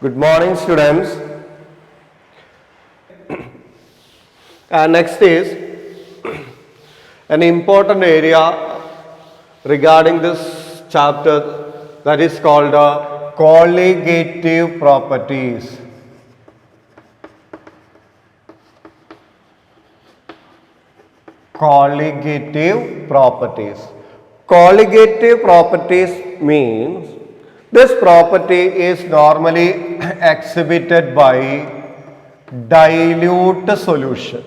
Good morning, students. Next is an important area regarding this chapter, that is called colligative properties. Colligative properties. Colligative properties means this property is normally exhibited by dilute solution.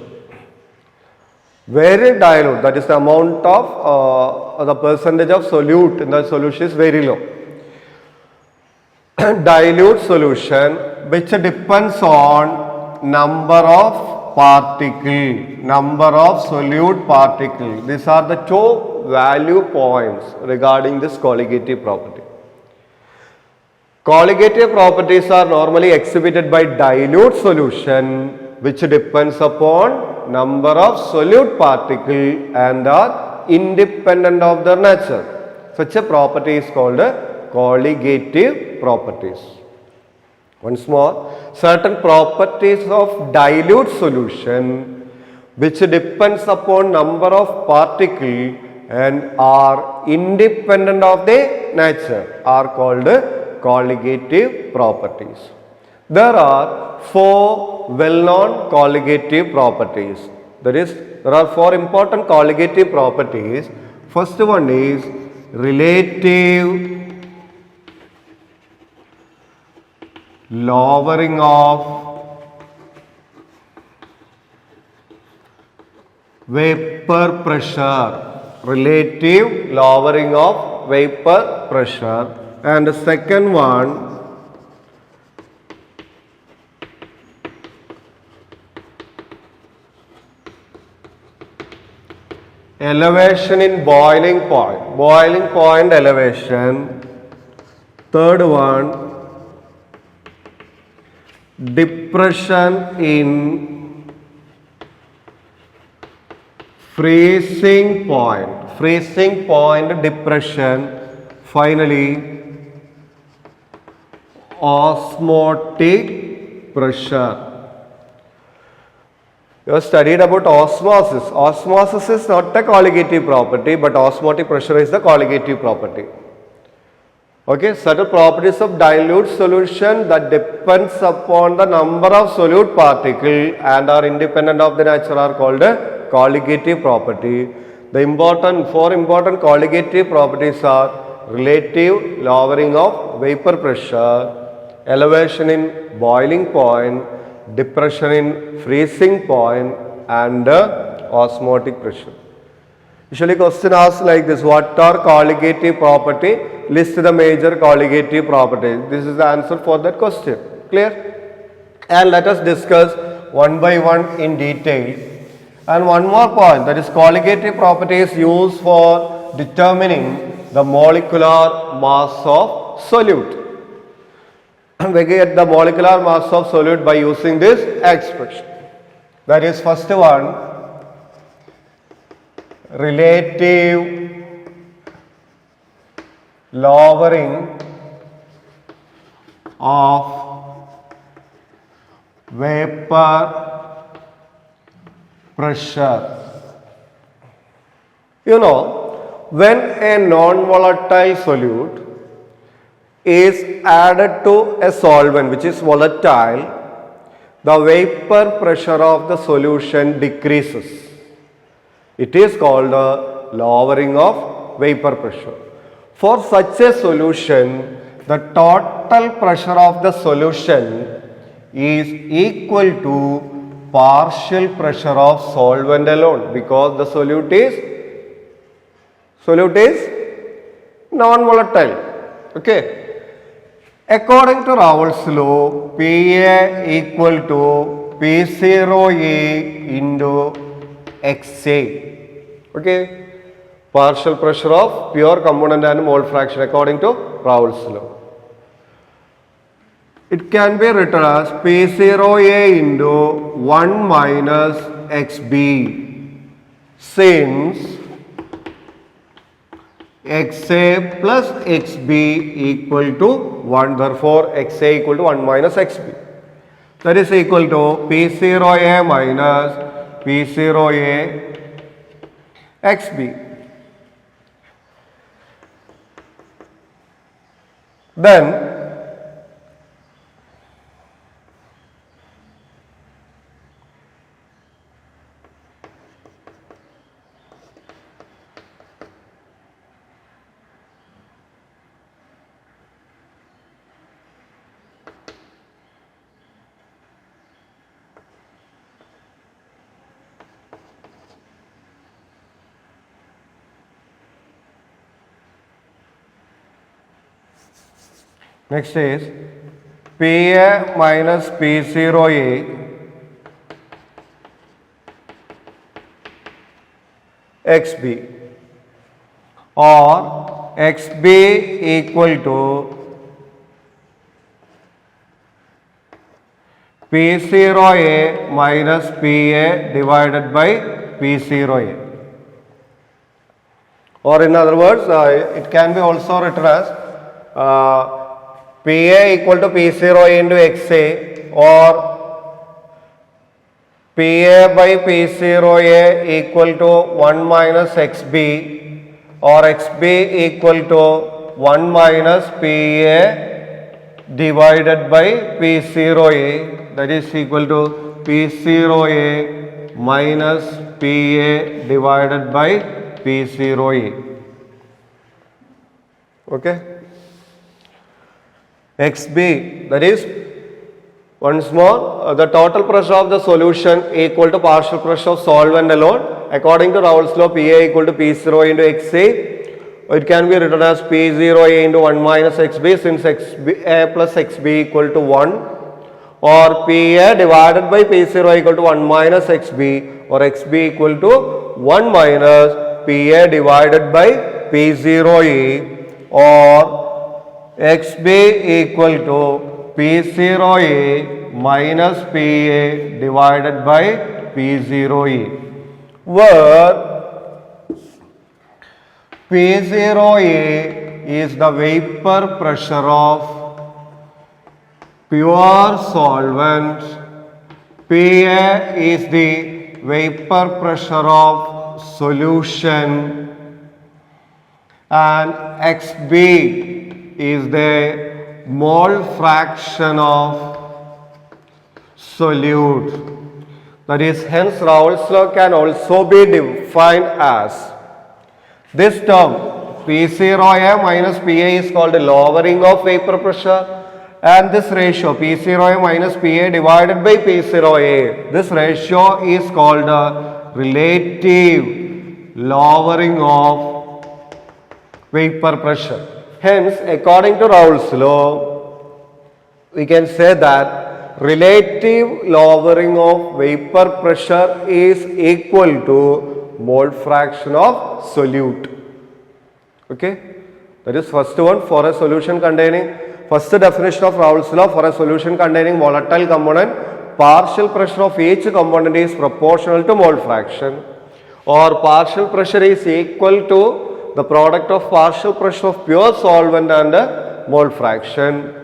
Very dilute, that is the amount of the percentage of solute in the solution is very low. Dilute solution which depends on number of solute particle. These are the two value points regarding this colligative property. Colligative properties are normally exhibited by dilute solution which depends upon number of solute particle and are independent of their nature. Such a property is called colligative properties. Once more, certain properties of dilute solution which depends upon number of particle and are independent of the nature are called colligative properties. There are four well-known colligative properties. That is, there are four important colligative properties. First one is relative lowering of vapor pressure. Relative lowering of vapor pressure. And the second one, elevation in boiling point elevation. Third one, depression in freezing point depression. Finally, osmotic pressure. You have studied about osmosis. Osmosis is not a colligative property, but osmotic pressure is the colligative property. Okay, certain properties of dilute solution that depends upon the number of solute particle and are independent of the nature are called a colligative property. The four important colligative properties are relative lowering of vapor pressure, elevation in boiling point, depression in freezing point, and osmotic pressure. Usually question asks like this: what are colligative property? List the major colligative properties. This is the answer for that question. Clear? And let us discuss one by one in detail. And one more point, that is colligative property is used for determining the molecular mass of solute. We get the molecular mass of solute by using this expression. That is first one, relative lowering of vapor pressure. You know, when a non-volatile solute is added to a solvent which is volatile, the vapor pressure of the solution decreases. It is called a lowering of vapor pressure. For such a solution, the total pressure of the solution is equal to partial pressure of solvent alone, because the solute is non-volatile. Okay. According to Raoult's law, Pa equal to P0A into XA. Okay. Partial pressure of pure component and mole fraction according to Raoult's law. It can be written as P0A into 1 minus XB, since XA plus XB equal to 1. Therefore, XA equal to 1 minus XB. That is equal to P0A minus P0A XB. Then next is PA minus P0A XB or XB equal to P0A minus PA divided by P0A. Or in other words, it can be also written as PA equal to P0A into XA or PA by P0A equal to 1 minus XB or XB equal to 1 minus PA divided by P0A, that is equal to P0A minus PA divided by P0A. Okay. XB, that is once more the total pressure of the solution equal to partial pressure of solvent alone. According to Raoult's law, PA equal to P0 into XA. It can be written as P0A into 1 minus XB since XA plus XB equal to 1, or PA divided by P0 equal to 1 minus XB or XB equal to 1 minus PA divided by P0A, or XB equal to P0A minus PA divided by P0A, where P0A is the vapor pressure of pure solvent, PA is the vapor pressure of solution, and XB is the mole fraction of solute. That is, hence Raoult's law can also be defined as this term P0A minus PA is called a lowering of vapor pressure, and this ratio P0A minus PA divided by P0A, this ratio is called a relative lowering of vapor pressure. Hence, according to Raoult's law, we can say that relative lowering of vapor pressure is equal to mole fraction of solute. Okay, that is first one for a solution containing, first definition of Raoult's law for a solution containing volatile component, partial pressure of each component is proportional to mole fraction, or partial pressure is equal to the product of partial pressure of pure solvent and mole fraction,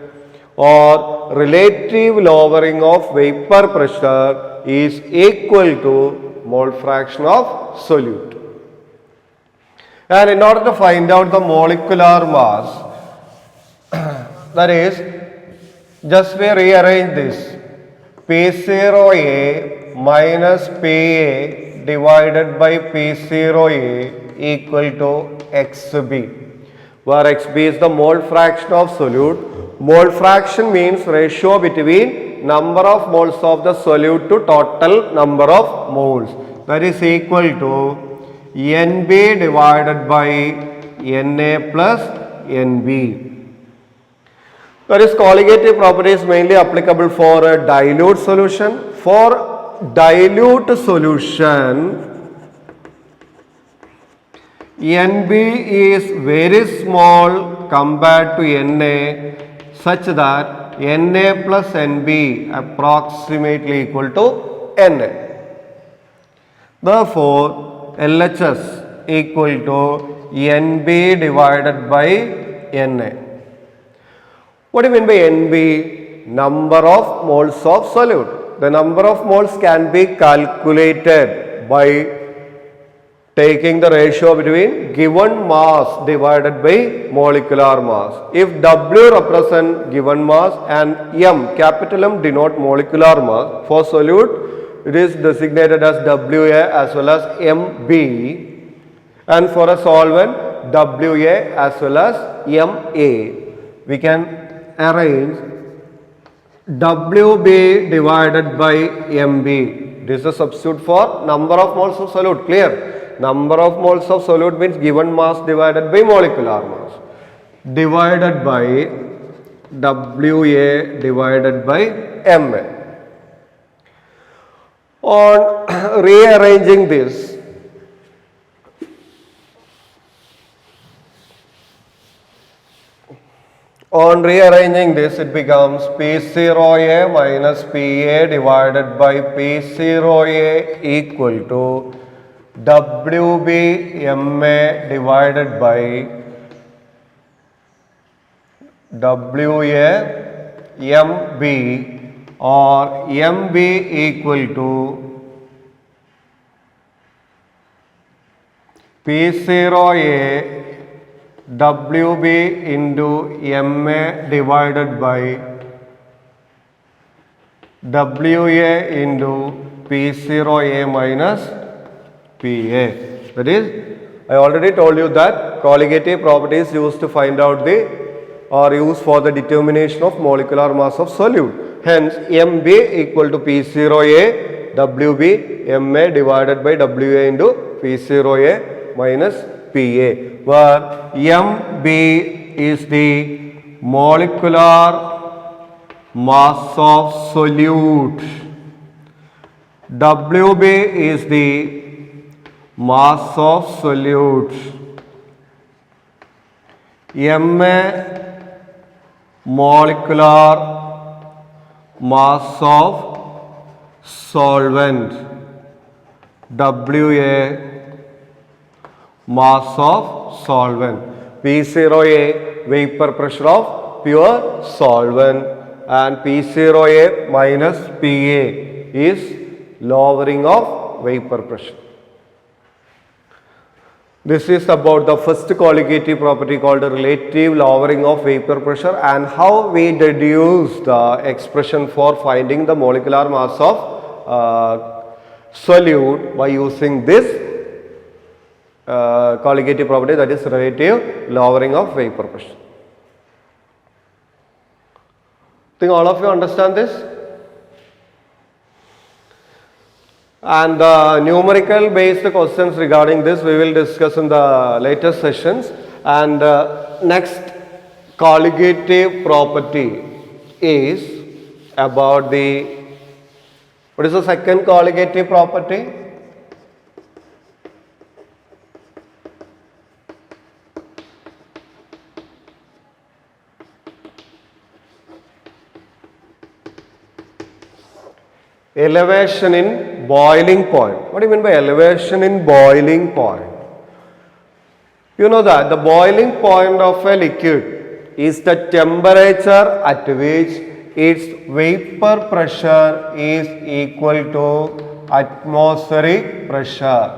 or relative lowering of vapor pressure is equal to mole fraction of solute. And in order to find out the molecular mass, that is, just we rearrange this P0A minus PA divided by P0A equal to XB, where XB is the mole fraction of solute. Mole fraction means ratio between number of moles of the solute to total number of moles, that is equal to NB divided by Na plus Nb. That is, colligative property is mainly applicable for a dilute solution. For dilute solution, NB is very small compared to Na, such that Na plus Nb approximately equal to Na. Therefore, LHS equal to NB divided by Na. What do you mean by NB? Number of moles of solute. The number of moles can be calculated by taking the ratio between given mass divided by molecular mass. If W represent given mass and M, capital M, denote molecular mass, for solute it is designated as WA as well as MB, and for a solvent WA as well as MA. We can arrange WB divided by MB. This is a substitute for number of moles of solute. Clear? Number of moles of solute means given mass divided by molecular mass divided by WA divided by MA. On rearranging this, it becomes P0A minus PA divided by P0A equal to WB MA divided by WA MB, or MB equal to P0A WB into MA divided by WA into P0A minus PA. That is, I already told you that colligative property is used to find out used for the determination of molecular mass of solute. Hence, MB equal to P0A WB MA divided by WA into P0A minus PA, where MB is the molecular mass of solute, WB is the mass of solute, MA molecular mass of solvent, WA mass of solvent, P0A vapor pressure of pure solvent, and P0A minus PA is lowering of vapor pressure. This is about the first colligative property called the relative lowering of vapor pressure, and how we deduce the expression for finding the molecular mass of solute by using this colligative property, that is relative lowering of vapor pressure. Think all of you understand this? And the numerical based questions regarding this we will discuss in the later sessions. And next colligative property is about what is the second colligative property? Elevation in boiling point. What do you mean by elevation in boiling point? You know that the boiling point of a liquid is the temperature at which its vapor pressure is equal to atmospheric pressure.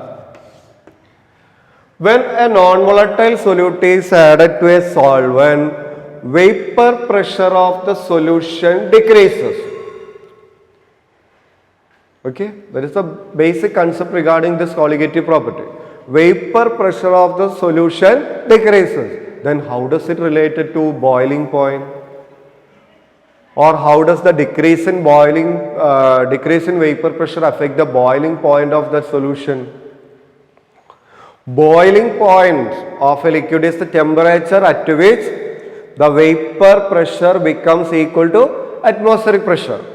When a non-volatile solute is added to a solvent, vapor pressure of the solution decreases. Okay, that is the basic concept regarding this colligative property. Vapor pressure of the solution decreases. Then how does it relate to boiling point? Or how does the decrease in vapor pressure affect the boiling point of the solution? Boiling point of a liquid is the temperature at which the vapor pressure becomes equal to atmospheric pressure.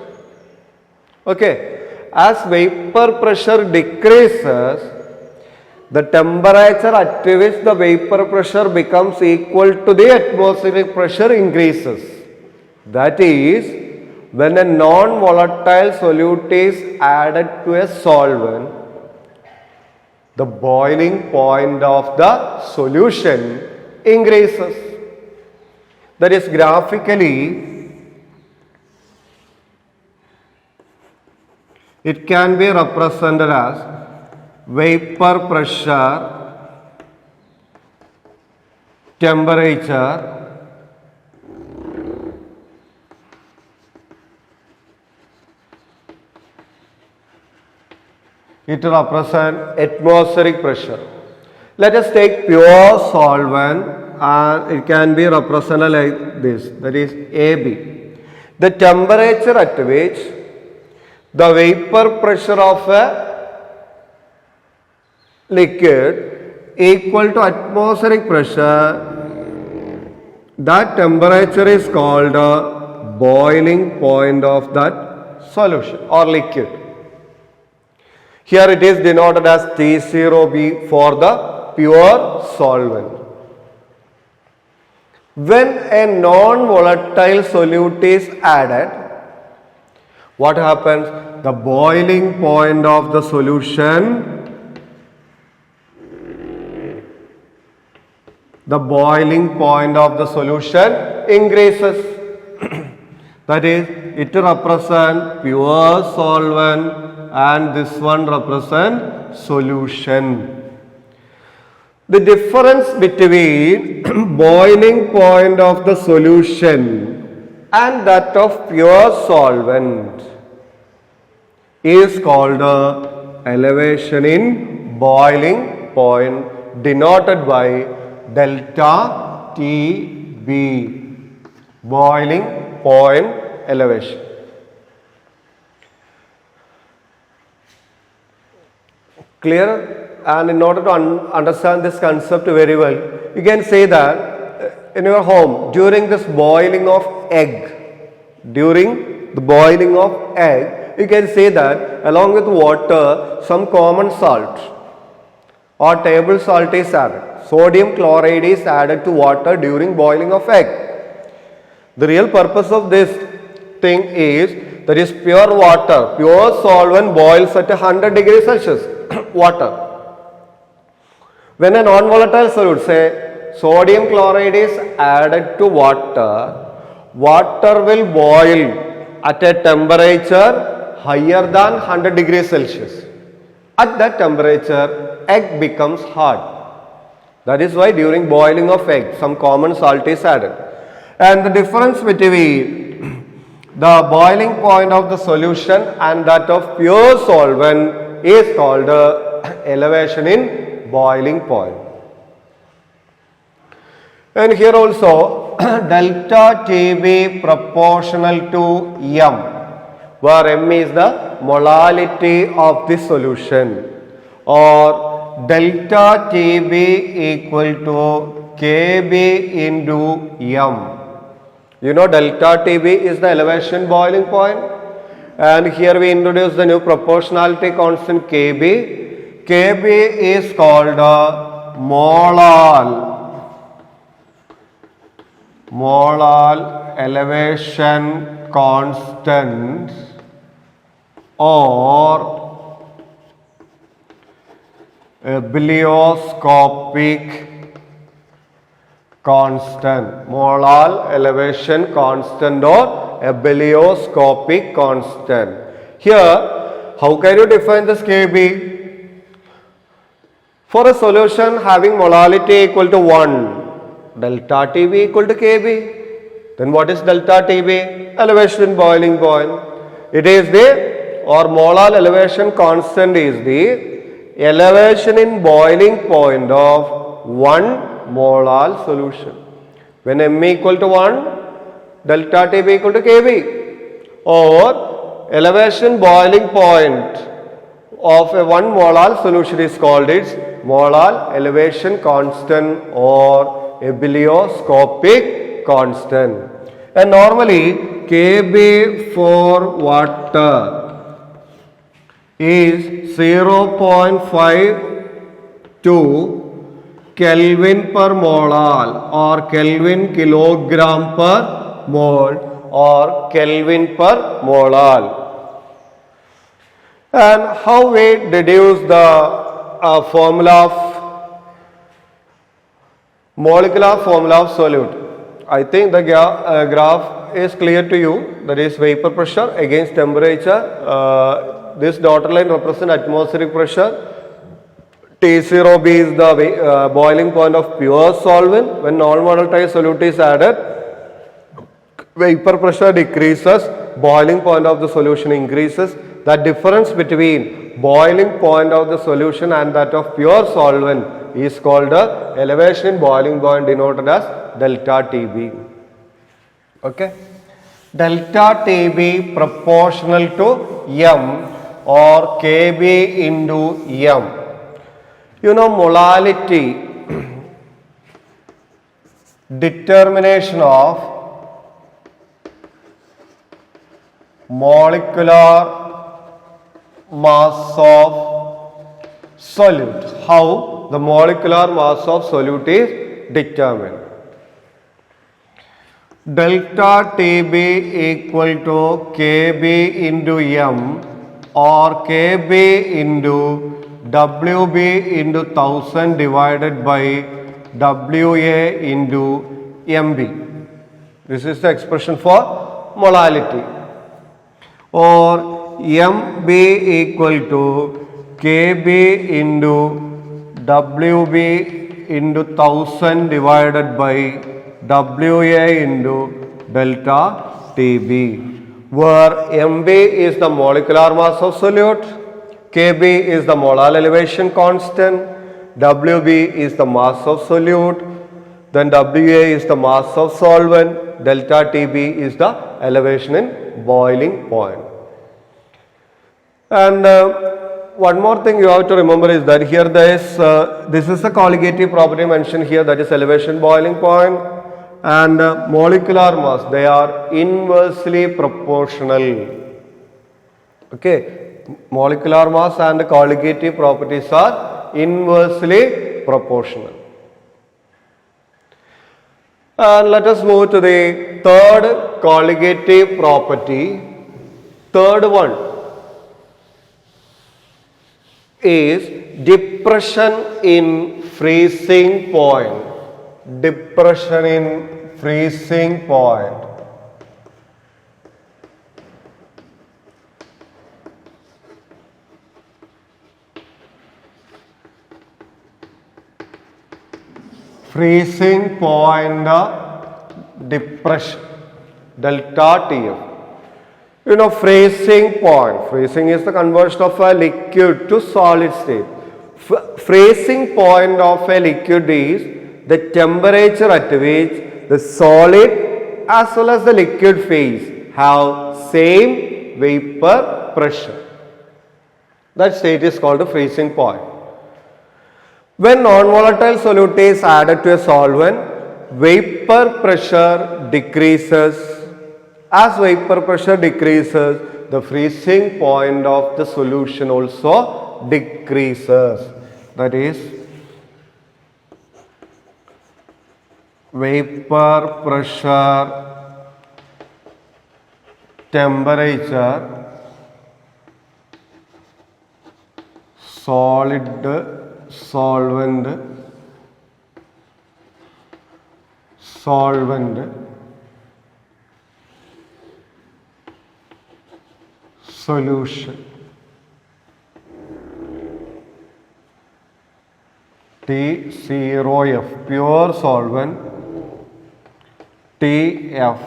Okay. As vapor pressure decreases, the temperature at which the vapor pressure becomes equal to the atmospheric pressure increases. That is, when a non-volatile solute is added to a solvent, the boiling point of the solution increases. That is, graphically, it can be represented as vapor pressure, temperature, it represents atmospheric pressure. Let us take pure solvent and it can be represented like this, that is AB. The temperature at which the vapor pressure of a liquid equal to atmospheric pressure, that temperature is called the boiling point of that solution or liquid. Here it is denoted as T0B for the pure solvent. When a non-volatile solute is added, what happens? The boiling point of the solution, increases. That is, it represents pure solvent and this one represents solution. The difference between boiling point of the solution and that of pure solvent is called elevation in boiling point, denoted by delta TB, boiling point elevation. Clear? And in order to understand this concept very well, you can say that in your home, during this boiling of egg, you can say that along with water, some common salt or table salt is added. Sodium chloride is added to water during boiling of egg. The real purpose of this thing is, that is pure water, pure solvent boils at 100 degrees Celsius, water. When a non-volatile solute, say sodium chloride is added to water, water will boil at a temperature higher than 100 degrees Celsius. At that temperature, egg becomes hard. That is why during boiling of egg, some common salt is added. And the difference between the boiling point of the solution and that of pure solvent is called elevation in boiling point. And here also delta TB proportional to M, where M is the molality of the solution, or delta TB equal to KB into M. You know, delta TB is the elevation boiling point, and here we introduce the new proportionality constant KB. KB is called molar elevation constant or ebullioscopic constant. Molar elevation constant or ebullioscopic constant. Here, how can you define this KB? For a solution having molality equal to 1, delta TB equal to KB. Then what is delta TB? Elevation boiling point. It is the, or molar elevation constant is the elevation in boiling point of 1 molar solution. When M equal to 1, delta TB equal to KB. Or elevation boiling point of a 1 molar solution is called its molar elevation constant or ebullioscopic constant. And normally KB for water is 0.52 Kelvin per molal or Kelvin kilogram per mole or Kelvin per molal. And how we deduce the molecular formula of solute. I think the graph is clear to you. That is vapor pressure against temperature. This dotted line represents atmospheric pressure. T0B is the boiling point of pure solvent. When non-volatile solute is added, vapor pressure decreases, boiling point of the solution increases. The difference between boiling point of the solution and that of pure solvent is called the elevation in boiling point, denoted as delta TB. Okay. Delta TB proportional to M or Kb into M. You know, molality, determination of molecular mass of solute. How the molecular mass of solute is determined. Delta TB equal to Kb into M or Kb into WB into 1000 divided by WA into MB. This is the expression for molality. Or MB equal to Kb into WB into 1000 divided by WA into delta TB, where MB is the molecular mass of solute, Kb is the molar elevation constant, Wb is the mass of solute, then Wa is the mass of solvent, delta Tb is the elevation in boiling point. And one more thing you have to remember is that here there is, this is the colligative property mentioned here, that is elevation boiling point, and molecular mass, they are inversely proportional. Okay. Molecular mass and colligative properties are inversely proportional. And let us move to the third colligative property. Third one is depression in freezing point. Depression in freezing point. Freezing point depression, delta TF. You know, freezing point. Freezing is the conversion of a liquid to solid state. Freezing point of a liquid is the temperature at which the solid as well as the liquid phase have same vapor pressure. That state is called the freezing point. When non-volatile solute is added to a solvent, vapor pressure decreases. As vapor pressure decreases, the freezing point of the solution also decreases. That is, vapor pressure, temperature, solid, solvent, solution. T0F, pure solvent, TF,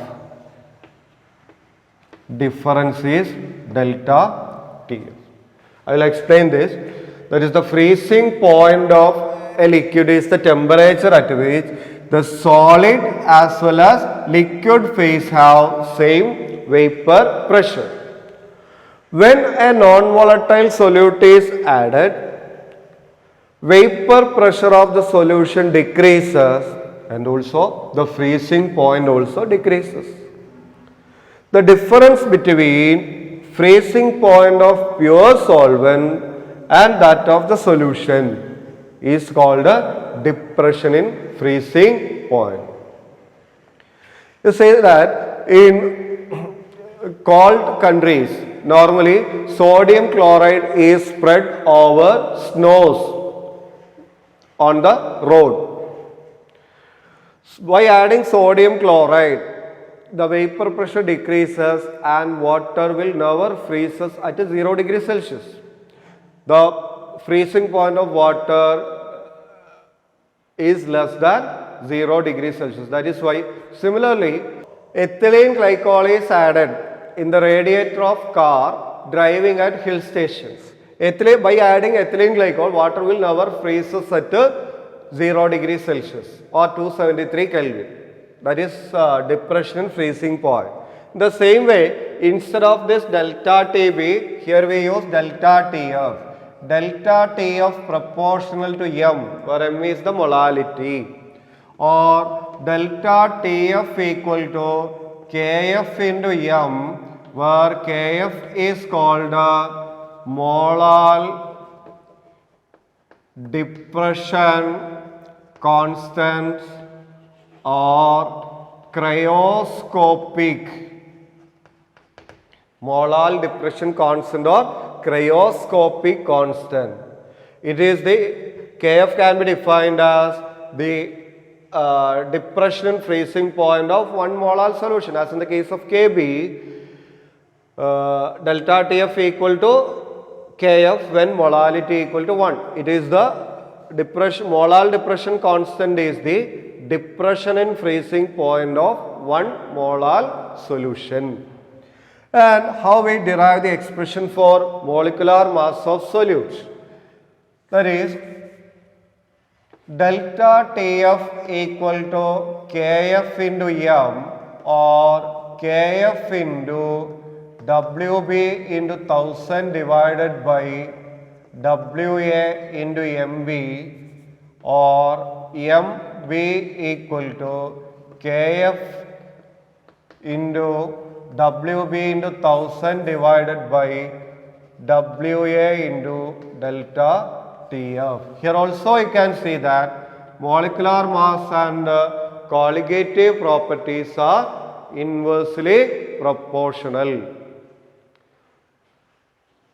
difference is delta TF. I will explain this. That is, the freezing point of a liquid is the temperature at which the solid as well as liquid phase have same vapor pressure. When a non-volatile solute is added, vapor pressure of the solution decreases and also the freezing point also decreases. The difference between freezing point of pure solvent and that of the solution is called a depression in freezing point. You say that in cold countries, normally sodium chloride is spread over snows on the road. By adding sodium chloride, the vapor pressure decreases and water will never freezes at 0 degrees Celsius. The freezing point of water is less than 0 degrees Celsius. That is why, similarly, ethylene glycol is added in the radiator of car driving at hill stations. By adding ethylene glycol, water will never freezes at 0 degrees Celsius or 273 Kelvin. That is depression and freezing point. In the same way, instead of this delta TB, here we use delta TF. Delta TF proportional to M, where M is the molality, or delta TF equal to KF into M, where KF is called molal depression constant or cryoscopic molal depression constant or cryoscopic constant. It is the KF can be defined as the depression and freezing point of 1 molal solution. As in the case of KB, delta TF equal to KF when molality equal to 1. It is the molal depression constant is the depression and freezing point of 1 molal solution. And how we derive the expression for molecular mass of solutes? That is, delta TF equal to KF into M or KF into WB into 1000 divided by WA into MB, or MB equal to KF into WB into 1000 divided by WA into delta TF. Here also you can see that molecular mass and colligative properties are inversely proportional.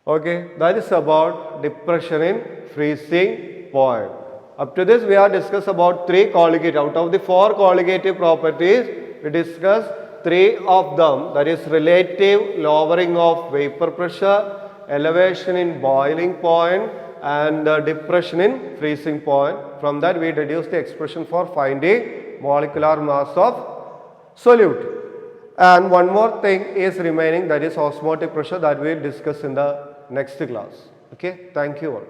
Okay, that is about depression in freezing point. Up to this we have discussed about 3 colligative. Out of the 4 colligative properties, we discussed 3 of them, that is relative lowering of vapor pressure, elevation in boiling point and depression in freezing point. From that we deduced the expression for finding molecular mass of solute. And one more thing is remaining, that is osmotic pressure, that we will discuss in the next class. Okay, thank you all.